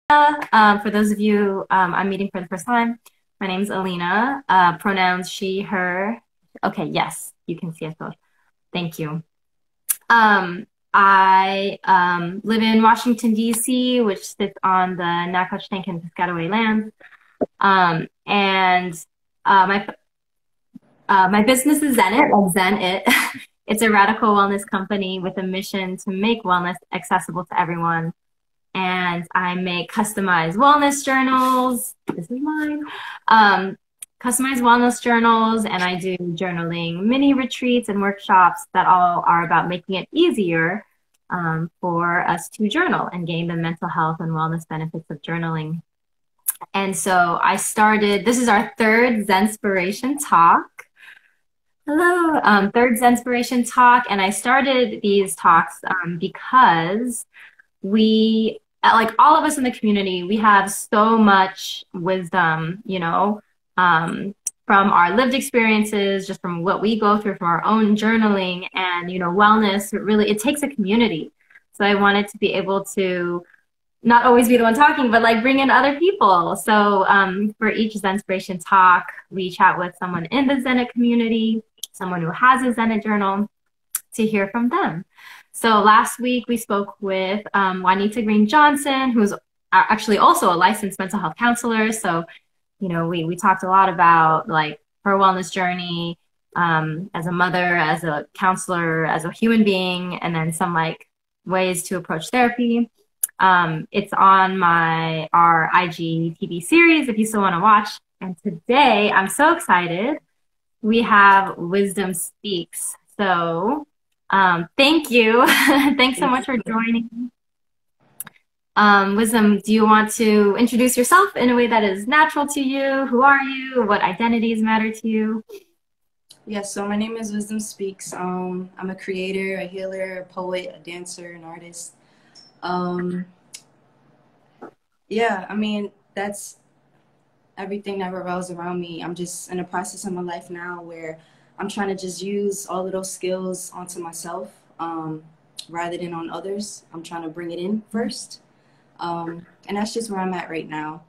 For those of you I'm meeting for the first time, my name is Alina. Pronouns she, her. Okay, yes, you can see us both. Thank you. I live in Washington, D.C., which sits on the Nacotchtank and Piscataway lands. And my business is Zenit, like Zenit. It's a radical wellness company with a mission to make wellness accessible to everyone. And I make customized wellness journals. This is mine. Customized wellness journals, and I do journaling mini retreats and workshops that all are about making it easier for us to journal and gain the mental health and wellness benefits of journaling. And so I started, this is our third Zenspiration Talk. Hello, third Zenspiration Talk. And I started these talks because like all of us in the community, we have so much wisdom, from our lived experiences, just from what we go through, from our own journaling and, wellness. It takes a community. So I wanted to be able to not always be the one talking, but like bring in other people. So for each Zenspiration Talk, we chat with someone in the Zenit community, someone who has a Zenit journal, to hear from them. So last week we spoke with Juanita Green Johnson, who's actually also a licensed mental health counselor. So, we talked a lot about like her wellness journey as a mother, as a counselor, as a human being, and then some like ways to approach therapy. It's on our IGTV series if you still want to watch. And today I'm so excited. We have Wisdom Speaks. So thank you. Thanks so much for joining. Wisdom, do you want to introduce yourself in a way that is natural to you? Who are you? What identities matter to you? Yes, so my name is Wisdom Speaks. I'm a creator, a healer, a poet, a dancer, an artist. Yeah, I mean, that's everything that revolves around me. I'm just in a process of my life now where I'm trying to just use all of those skills onto myself rather than on others. I'm trying to bring it in first. And that's just where I'm at right now.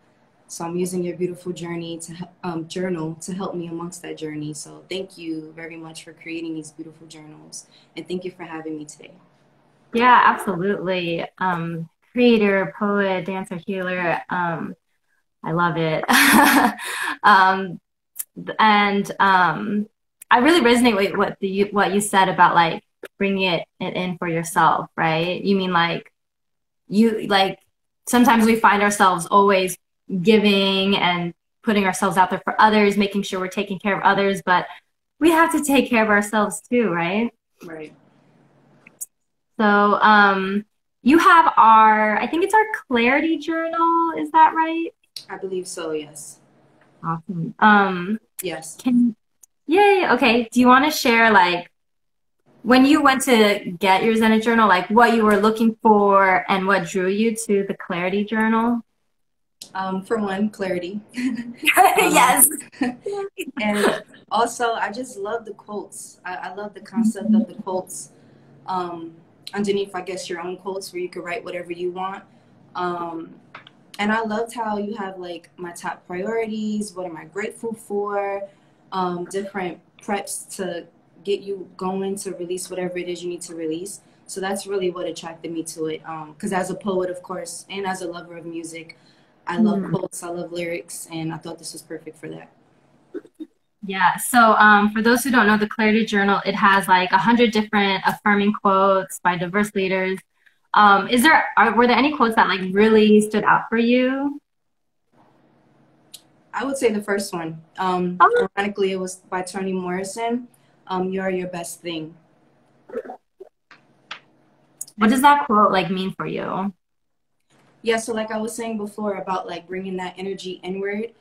So I'm using your beautiful journey to journal to help me amongst that journey. So thank you very much for creating these beautiful journals. And thank you for having me today. Yeah, absolutely. Creator, poet, dancer, healer. I love it. I really resonate with what you said about like bringing it in for yourself, right? You mean like sometimes we find ourselves always giving and putting ourselves out there for others, making sure we're taking care of others, but we have to take care of ourselves too, right? Right. So you have I think it's our Clarity Journal, is that right? I believe so, yes. Awesome. Yes. Yay, okay. Do you want to share like when you went to get your Zenit journal, like what you were looking for and what drew you to the Clarity Journal? For one, clarity. Yes. And also, I just love the quotes. I love the concept of the quotes underneath, I guess, your own quotes where you could write whatever you want. And I loved how you have like my top priorities, what am I grateful for, different preps to get you going to release whatever it is you need to release. So that's really what attracted me to it. Because as a poet, of course, and as a lover of music, I love quotes, I love lyrics, and I thought this was perfect for that. Yeah. So for those who don't know the Clarity Journal, it has like 100 different affirming quotes by diverse leaders. Were there any quotes that like really stood out for you? I would say the first one. Ironically, it was by Toni Morrison. You are your best thing. What does that quote like mean for you? Yeah, so like I was saying before about like bringing that energy inward.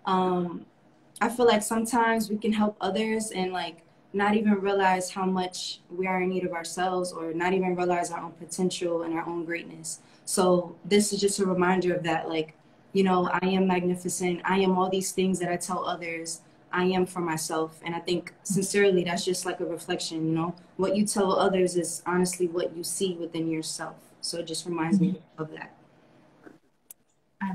I feel like sometimes we can help others and like not even realize how much we are in need of ourselves, or not even realize our own potential and our own greatness. So this is just a reminder of that, like, I am magnificent. I am all these things that I tell others I am for myself. And I think sincerely, that's just like a reflection, what you tell others is honestly what you see within yourself. So it just reminds me of that.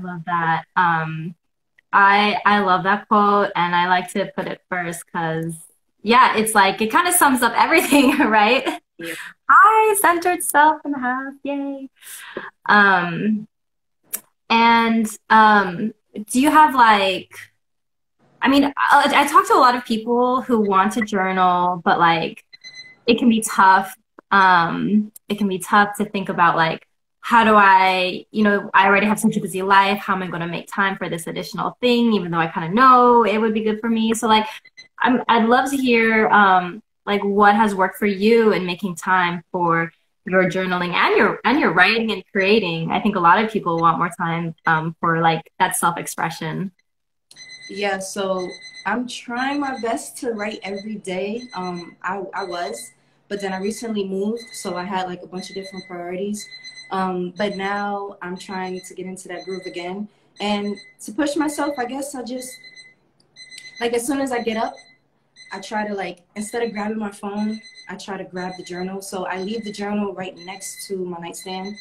love that. I love that quote, and I like to put it first because, yeah, it's like it kind of sums up everything, right? Yeah. I centered self and half, yay. Um, and do you have like, I mean, I talk to a lot of people who want to journal, but like it can be tough. It can be tough to think about like, how do I, I already have such a busy life. How am I going to make time for this additional thing, even though I kind of know it would be good for me? So like, I'd love to hear like what has worked for you in making time for your journaling and your writing and creating. I think a lot of people want more time for like that self-expression. Yeah, so I'm trying my best to write every day. I was, but then I recently moved, so I had like a bunch of different priorities. But now I'm trying to get into that groove again. And to push myself, I guess I just, like, as soon as I get up, I try to, like, instead of grabbing my phone, I try to grab the journal. So I leave the journal right next to my nightstand,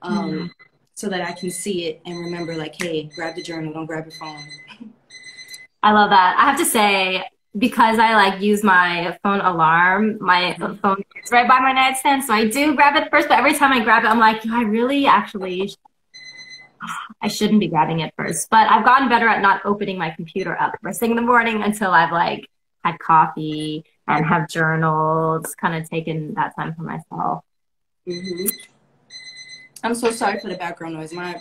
Mhm. so that I can see it and remember, like, hey, grab the journal, don't grab your phone. I love that. I have to say, because I like use my phone alarm, my phone is right by my nightstand, so I do grab it first. But every time I grab it, I'm like, I really actually I shouldn't be grabbing it first. But I've gotten better at not opening my computer up first thing in the morning until I've like had coffee and have journaled, kind of taken that time for myself. Hmm. I'm so sorry for the background noise. My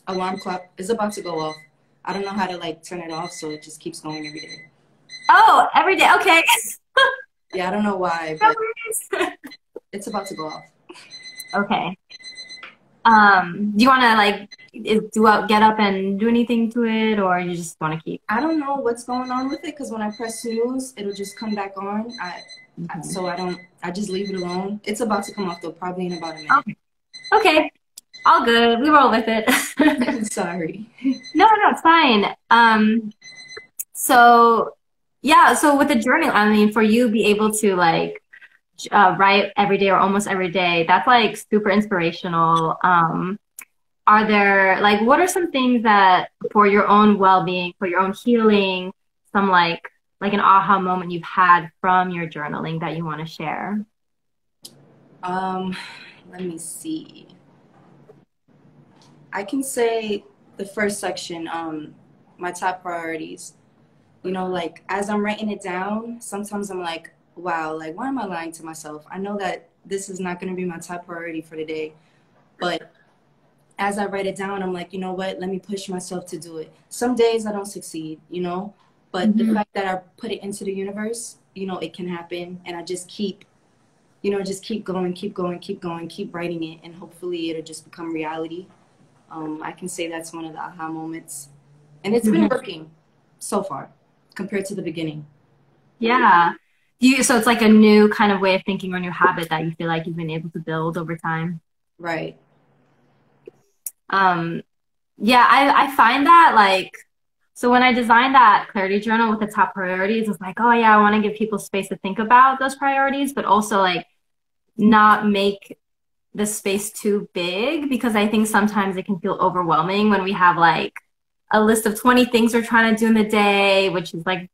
alarm clock is about to go off. I don't know how to, like, turn it off, so it just keeps going every day. Oh, every day. Okay. Yeah, I don't know why, No but worries. it's about to go off. Okay. Do you want to like get up and do anything to it, or you just want to keep? I don't know what's going on with it because when I press snooze, it'll just come back on. Okay. So I just leave it alone. It's about to come off though, probably in about a minute. Okay. Okay. All good. We roll with it. Sorry. No, it's fine. So yeah, so with the journal, I mean, for you be able to like write every day or almost every day, that's like super inspirational. Are there like what are some things that for your own well-being, for your own healing, some like an aha moment you've had from your journaling that you want to share? Um, Let me see. I can say the first section, my top priorities. You know, like, as I'm writing it down, sometimes I'm like, wow, like, why am I lying to myself? I know that this is not going to be my top priority for the day, but as I write it down, I'm like, you know what? Let me push myself to do it. Some days I don't succeed, but the Mhm. fact that I put it into the universe, it can happen. And I just just keep going, keep going, keep going, keep writing it. And hopefully it'll just become reality. I can say that's one of the aha moments. And it's been Mhm. working so far compared to the beginning. Yeah. So it's like a new kind of way of thinking or new habit that you feel like you've been able to build over time. Right. Um, yeah, I find that like, so when I designed that clarity journal with the top priorities, it's like, oh yeah, I want to give people space to think about those priorities, but also like not make the space too big because I think sometimes it can feel overwhelming when we have like a list of 20 things we're trying to do in the day, which is like,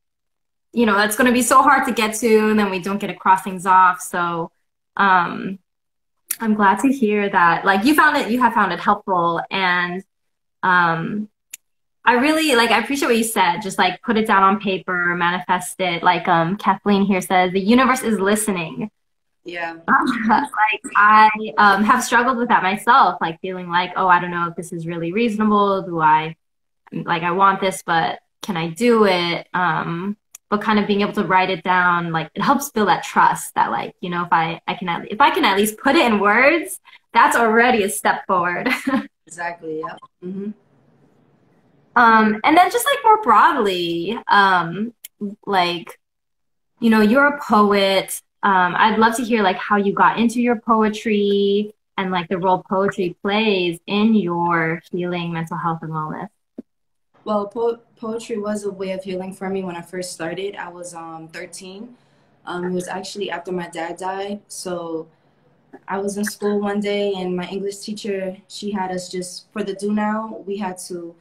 that's going to be so hard to get to, and then we don't get to cross things off. So, um, I'm glad to hear that like you have found it helpful and um I really like I appreciate what you said. Just like put it down on paper, manifest it. Like Kathleen here says, the universe is listening. Yeah. Like I have struggled with that myself, like feeling like, oh, I don't know if this is really reasonable. Do I like I want this, but can I do it? But kind of being able to write it down, like it helps build that trust that like, if I can at least put it in words, that's already a step forward. Exactly. Yeah. Hmm. And then just like more broadly, like, you're a poet. I'd love to hear like how you got into your poetry and like the role poetry plays in your healing mental health and wellness. Well, poetry was a way of healing for me when I first started. I was 13. It was actually after my dad died. So I was in school one day and my English teacher, she had us just, for the do now, we had to,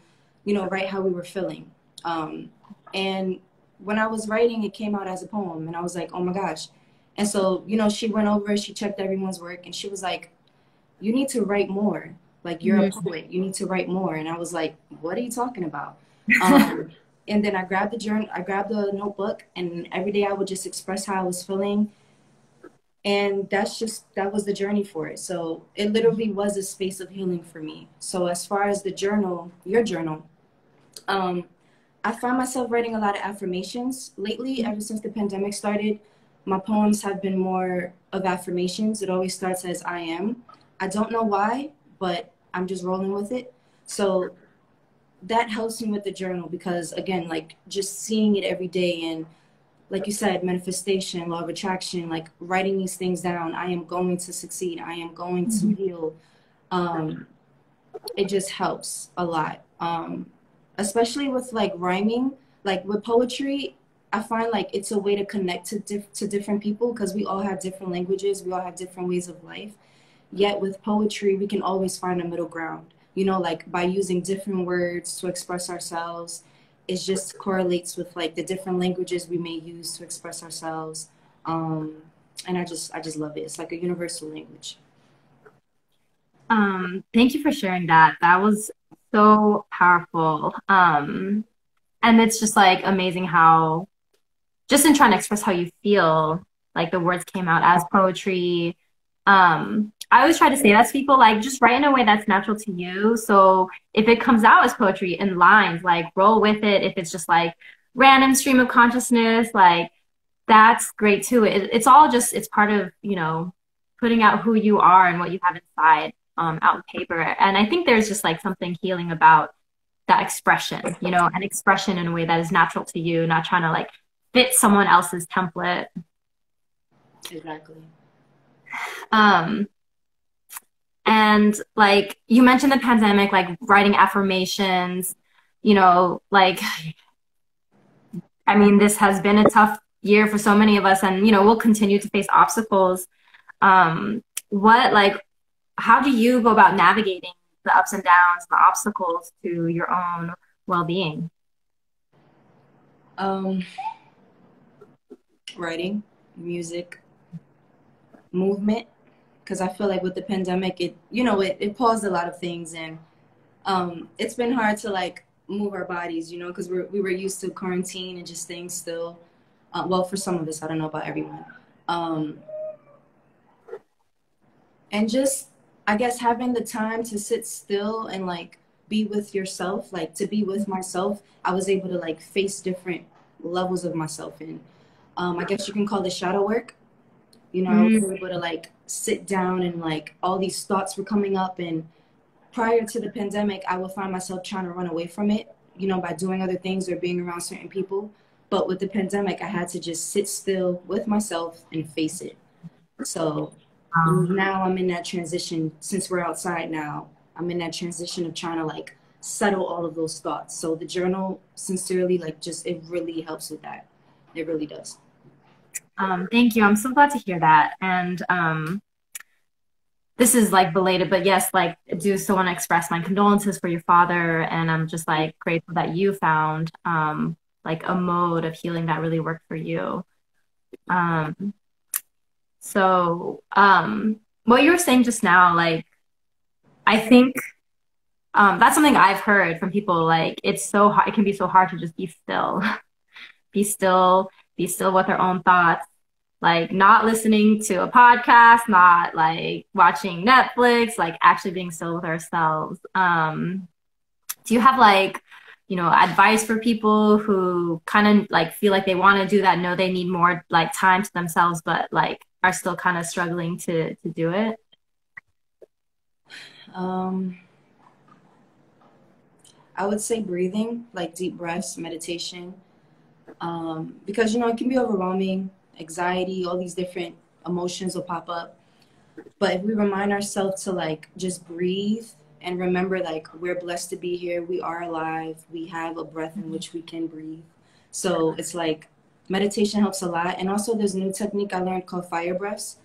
you know, write how we were feeling. And when I was writing, it came out as a poem and I was like, oh my gosh. And so, you know, she went over, she checked everyone's work and she was like, you need to write more. Like, you're a poet, you need to write more. And I was like, what are you talking about? And then I grabbed the journal, I grabbed the notebook, and every day I would just express how I was feeling. And that was the journey for it. So it literally was a space of healing for me. So as far as the journal, your journal, I find myself writing a lot of affirmations lately. Ever since the pandemic started, my poems have been more of affirmations. It always starts as I am. I don't know why, but I'm just rolling with it. So that helps me with the journal because, again, like just seeing it every day, and like you said, manifestation, law of attraction, like writing these things down. I am going to succeed. I am going to heal. It just helps a lot. Especially with like rhyming, like with poetry, I find like it's a way to connect to different people because we all have different languages. We all have different ways of life. Yet with poetry, we can always find a middle ground, you know, like by using different words to express ourselves. It just correlates with like the different languages we may use to express ourselves. And I just love it. It's like a universal language. Thank you for sharing that. That was so powerful. And it's just like amazing how just in trying to express how you feel, like the words came out as poetry. I always try to say that to people, like just write in a way that's natural to you. So if it comes out as poetry in lines, like roll with it. If it's just like random stream of consciousness, like that's great too. It's all just, it's part of, you know, putting out who you are and what you have inside out on paper. And I think there's just like something healing about that expression, you know, an expression in a way that is natural to you, not trying to like fit someone else's template. Exactly. And like you mentioned the pandemic, like writing affirmations, you know, like, I mean, this has been a tough year for so many of us and, you know, we'll continue to face obstacles. What, like, how do you go about navigating the ups and downs, the obstacles to your own well-being? Writing, music, movement, because I feel like with the pandemic, it, you know, it paused a lot of things, and it's been hard to like move our bodies, you know, because we were used to quarantine and just staying still. Well, for some of us, I don't know about everyone. And just, I guess, having the time to sit still and like be with yourself, like to be with myself, I was able to like face different levels of myself. And I guess you can call it shadow work. You know, I was able to like sit down and like all these thoughts were coming up. And prior to the pandemic, I would find myself trying to run away from it, you know, by doing other things or being around certain people. But with the pandemic, I had to just sit still with myself and face it. So now I'm in that transition. Since we're outside now, I'm in that transition of trying to like settle all of those thoughts. So the journal, sincerely, like just it really helps with that. It really does. Thank you. I'm so glad to hear that. And this is like belated, but yes, like I do still want to express my condolences for your father. And I'm just like grateful that you found like a mode of healing that really worked for you. Um, what you were saying just now, like I think that's something I've heard from people. Like it's so hard, it can be so hard to just be still, be still, be still with our own thoughts, like not listening to a podcast, not like watching Netflix, like actually being still with ourselves. Do you have like, you know, advice for people who kind of like feel like they want to do that, know they need more like time to themselves, but like are still kind of struggling to do it? I would say breathing, like deep breaths, meditation, because you know it can be overwhelming, anxiety, all these different emotions will pop up. But if we remind ourselves to like just breathe and remember like we're blessed to be here, we are alive, we have a breath in which we can breathe. So it's like meditation helps a lot. And also there's a new technique I learned called fire breaths.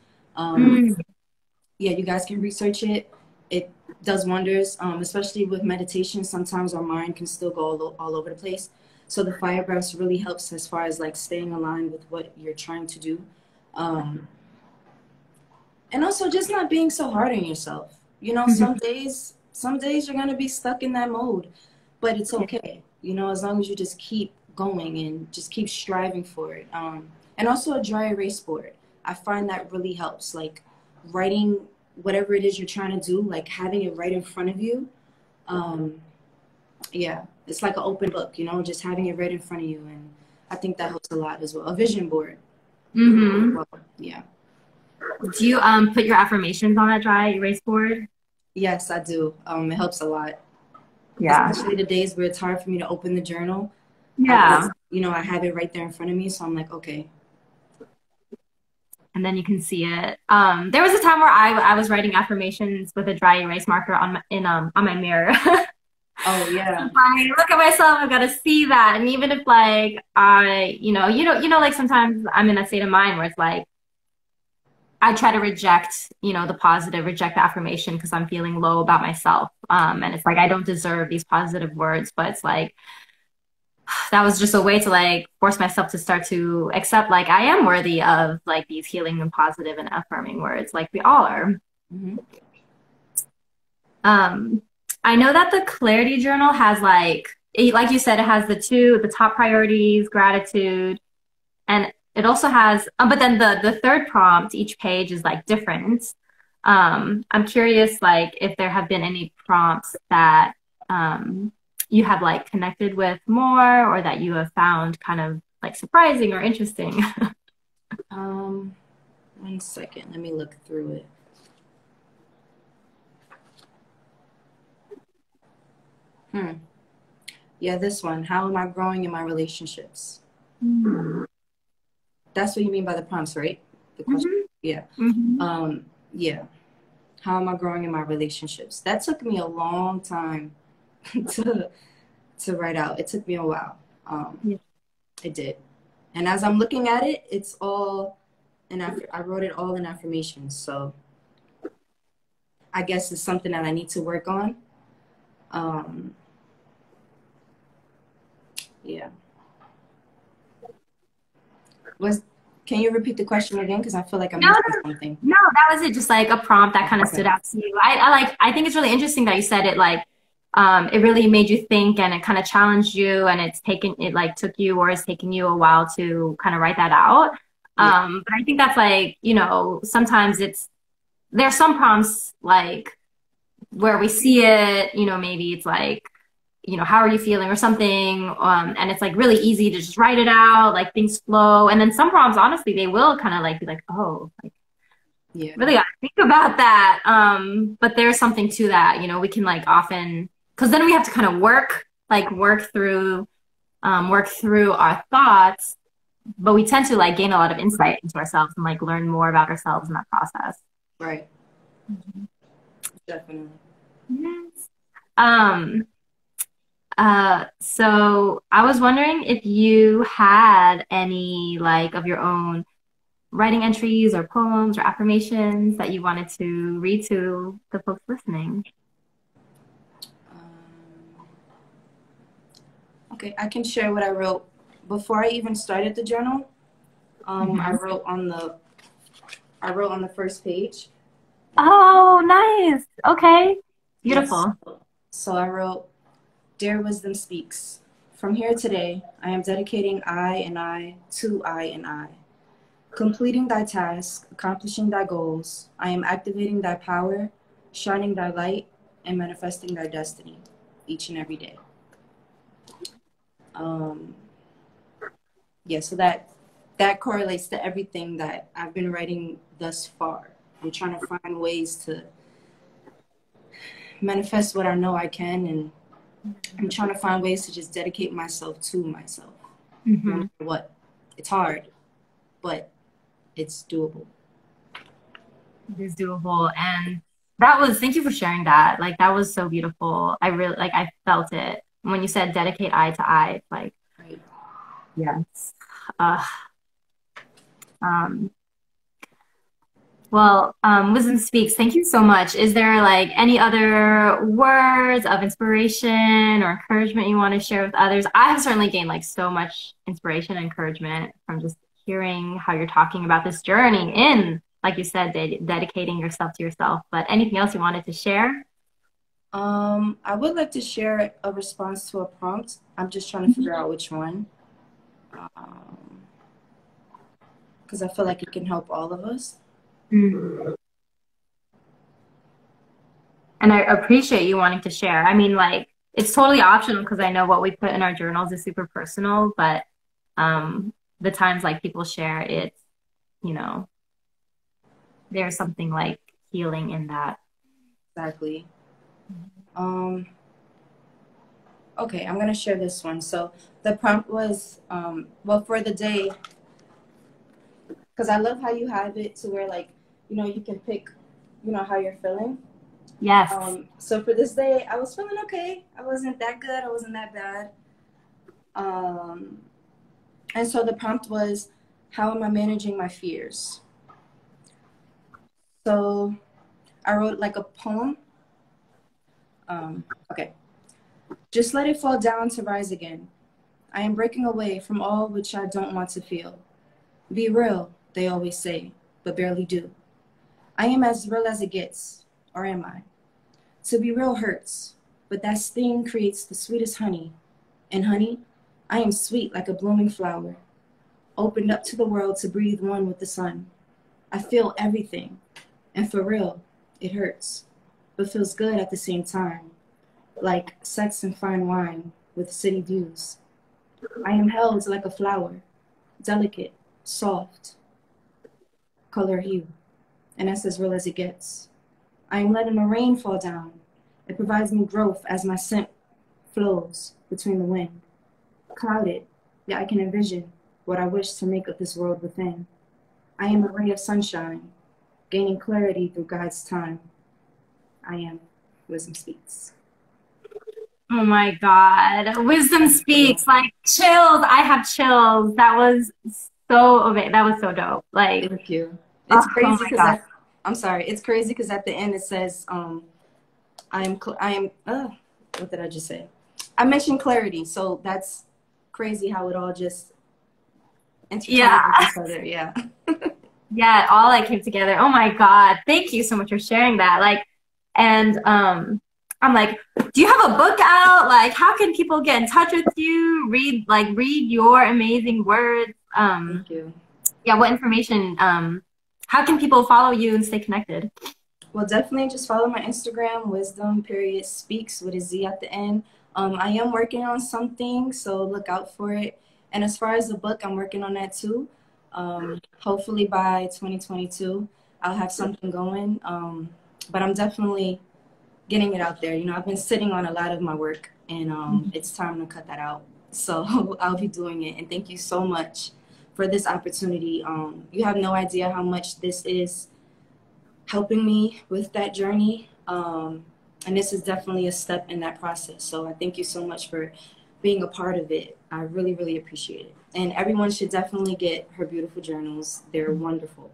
Yeah, you guys can research it. It does wonders, especially with meditation. Sometimes our mind can still go all over the place. So the fire breaths really helps as far as like staying aligned with what you're trying to do. Um, and also just not being so hard on yourself. You know, some days you're gonna be stuck in that mode, but it's okay. You know, as long as you just keep going and just keep striving for it. And also a dry erase board. I find that really helps. Like writing whatever it is you're trying to do, like having it right in front of you. Um, yeah, it's like an open book, you know, just having it right in front of you. And I think that helps a lot as well. A vision board. Well, yeah. Do you put your affirmations on a dry erase board? Yes, I do. It helps a lot, Yeah. especially the days where it's hard for me to open the journal. I Yeah. just, you know, I have it right there in front of me, so I'm like, okay. And then you can see it. There was a time where I was writing affirmations with a dry erase marker on my mirror. Oh yeah. If I look at myself, I've got to see that. And even if like like sometimes I'm in a state of mind where it's like I try to reject, the positive, reject the affirmation because I'm feeling low about myself. And it's like I don't deserve these positive words, but it's like that was just a way to like force myself to start to accept like I am worthy of like these healing and positive and affirming words, like we all are. Mm-hmm. Um, I know that the Clarity Journal has like you said, it has the top priorities, gratitude, and it also has, but then the third prompt, each page is like different. I'm curious, like if there have been any prompts that you have like connected with more, or that you have found kind of like surprising or interesting. 1 second. Let me look through it. Yeah, this one. How am I growing in my relationships? That's what you mean by the prompts, right? The question. Mm-hmm. Yeah. Mm-hmm. Yeah. How am I growing in my relationships? That took me a long time to write out. It took me a while. Yeah. It did. And as I'm looking at it, it's all I wrote it all in affirmations. So I guess it's something that I need to work on. Yeah. Can you repeat the question again? Because I feel like I'm No, missing something. no, that was it. Just like a prompt that kind of Okay. stood out to you. I think it's really interesting that you said it like, it really made you think and it kind of challenged you and it took you or it's taken you a while to kind of write that out. Yeah. But I think that's like, sometimes there's some prompts like where we see it, maybe it's like, how are you feeling or something. And it's like really easy to just write it out, like things flow. And then some prompts, honestly, they will kind of like be like, oh, like, Yeah. really gotta think about that. But there's something to that, we can like often, because then we have to kind of work through our thoughts, but we tend to like gain a lot of insight into ourselves and like learn more about ourselves in that process. Right. Definitely. Yes. So I was wondering if you had any like of your own writing entries or poems or affirmations that you wanted to read to the folks listening. Okay, I can share what I wrote before I even started the journal. I wrote on the first page. Oh, nice. Okay. Beautiful. Yes. So I wrote, "Dear Wisdom Speaks. From here today, I am dedicating I and I to I and I. Completing thy task, accomplishing thy goals, I am activating thy power, shining thy light, and manifesting thy destiny each and every day." Yeah, so that correlates to everything that I've been writing thus far. I'm trying to find ways to manifest what I know I can, and I'm trying to find ways to just dedicate myself to myself. No matter what. It's hard, but it's doable. It is doable. And thank you for sharing that. Like, that was so beautiful. I felt it. When you said dedicate eye to eye, like, Right. yes. Uh, um, Well, Wisdom Speaks, thank you so much. Is there like any other words of inspiration or encouragement you want to share with others? I have certainly gained like so much inspiration and encouragement from just hearing how you're talking about this journey in, like you said, dedicating yourself to yourself. But anything else you wanted to share? I would like to share a response to a prompt. I'm just trying to figure out which one, because I feel like it can help all of us. Mm. And I appreciate you wanting to share. I mean, like, it's totally optional because I know what we put in our journals is super personal, but the times like people share, it's, you know, there's something like healing in that. Exactly. Okay, I'm gonna share this one. So the prompt was, well, for the day, because I love how you have it to where, like, you can pick, how you're feeling. Yes. So for this day, I was feeling okay. I wasn't that good. I wasn't that bad. And so the prompt was, how am I managing my fears? So I wrote like a poem. Okay. Just let it fall down to rise again. I am breaking away from all which I don't want to feel. Be real, they always say, but barely do. I am as real as it gets, or am I? To be real hurts, but that sting creates the sweetest honey. And honey, I am sweet like a blooming flower, opened up to the world to breathe one with the sun. I feel everything, and for real, it hurts, but feels good at the same time, like sex and fine wine with city views. I am held like a flower, delicate, soft, color hue, and that's as real as it gets. I am letting the rain fall down. It provides me growth as my scent flows between the wind. Clouded, yet I can envision what I wish to make of this world within. I am a ray of sunshine, gaining clarity through God's time. I am Wisdom Speaks. Oh my God. Wisdom Speaks, like chills. I have chills. That was so amazing. That was so dope. Like, Thank you. It's oh, oh crazy my because God. I'm sorry. It's crazy because at the end it says, what did I just say? I mentioned clarity, so that's crazy how it all just intertwines with Yeah. each other. Yeah. Yeah, it all like came together. Oh my God. Thank you so much for sharing that. Like, and I'm like, do you have a book out? Like, how can people get in touch with you? Read your amazing words. Thank you. Yeah, what information, how can people follow you and stay connected? Well, definitely just follow my Instagram, wisdom.speaks with a Z at the end. I am working on something, so look out for it. And as far as the book, I'm working on that too. Hopefully by 2022, I'll have something going. But I'm definitely getting it out there. I've been sitting on a lot of my work, and it's time to cut that out. So I'll be doing it. And thank you so much for this opportunity. You have no idea how much this is helping me with that journey. And this is definitely a step in that process. So I thank you so much for being a part of it. I really, really appreciate it. And everyone should definitely get her beautiful journals. They're wonderful.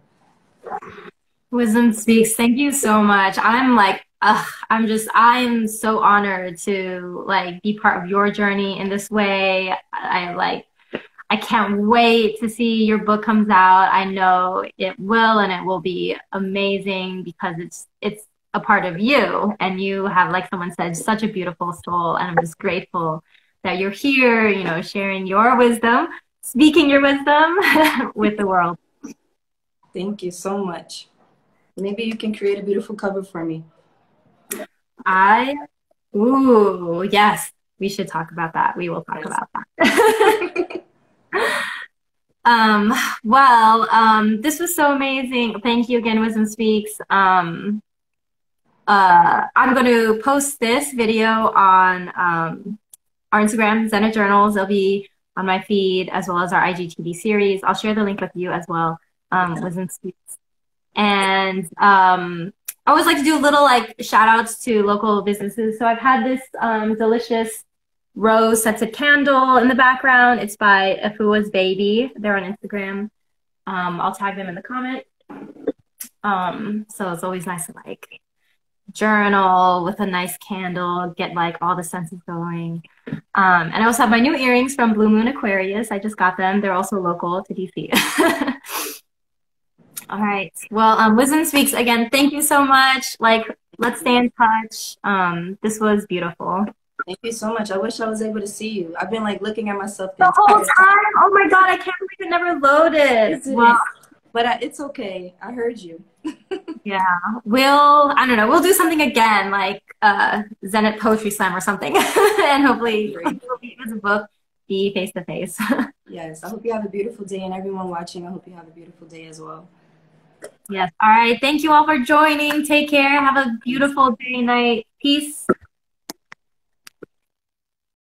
Wisdom Speaks. Thank you so much. I'm like, I'm so honored to like be part of your journey in this way. I can't wait to see your book comes out. I know it will, and it will be amazing because it's a part of you, and you have, like someone said, such a beautiful soul, and I'm just grateful that you're here, sharing your wisdom, speaking your wisdom with the world. Thank you so much. Maybe you can create a beautiful cover for me. Ooh, yes, we should talk about that. We will talk about that. This was so amazing. Thank you again, Wisdom Speaks. I'm going to post this video on our Instagram, Zenit Journals. It'll be on my feed as well as our IGTV series. I'll share the link with you as well, Wisdom Speaks. And I always like to do little like shout outs to local businesses. So I've had this delicious rose scented candle in the background. It's by Afua's Baby. They're on Instagram. I'll tag them in the comment. So it's always nice to like journal with a nice candle, get like all the senses going. And I also have my new earrings from Blue Moon Aquarius. I just got them. They're also local to DC. All right. Well, Wisdom Speaks again. Thank you so much. Like, let's stay in touch. This was beautiful. Thank you so much. I wish I was able to see you. I've been like looking at myself The whole time. Oh my God, I can't believe it never loaded. Well, but it's okay. I heard you. Yeah, I don't know, we'll do something again, like Zenit Poetry Slam or something, and hopefully it's a book, be face to face. Yes, I hope you have a beautiful day, and everyone watching, I hope you have a beautiful day as well. Yes. All right. Thank you all for joining. Take care. Have a beautiful day, night. Peace.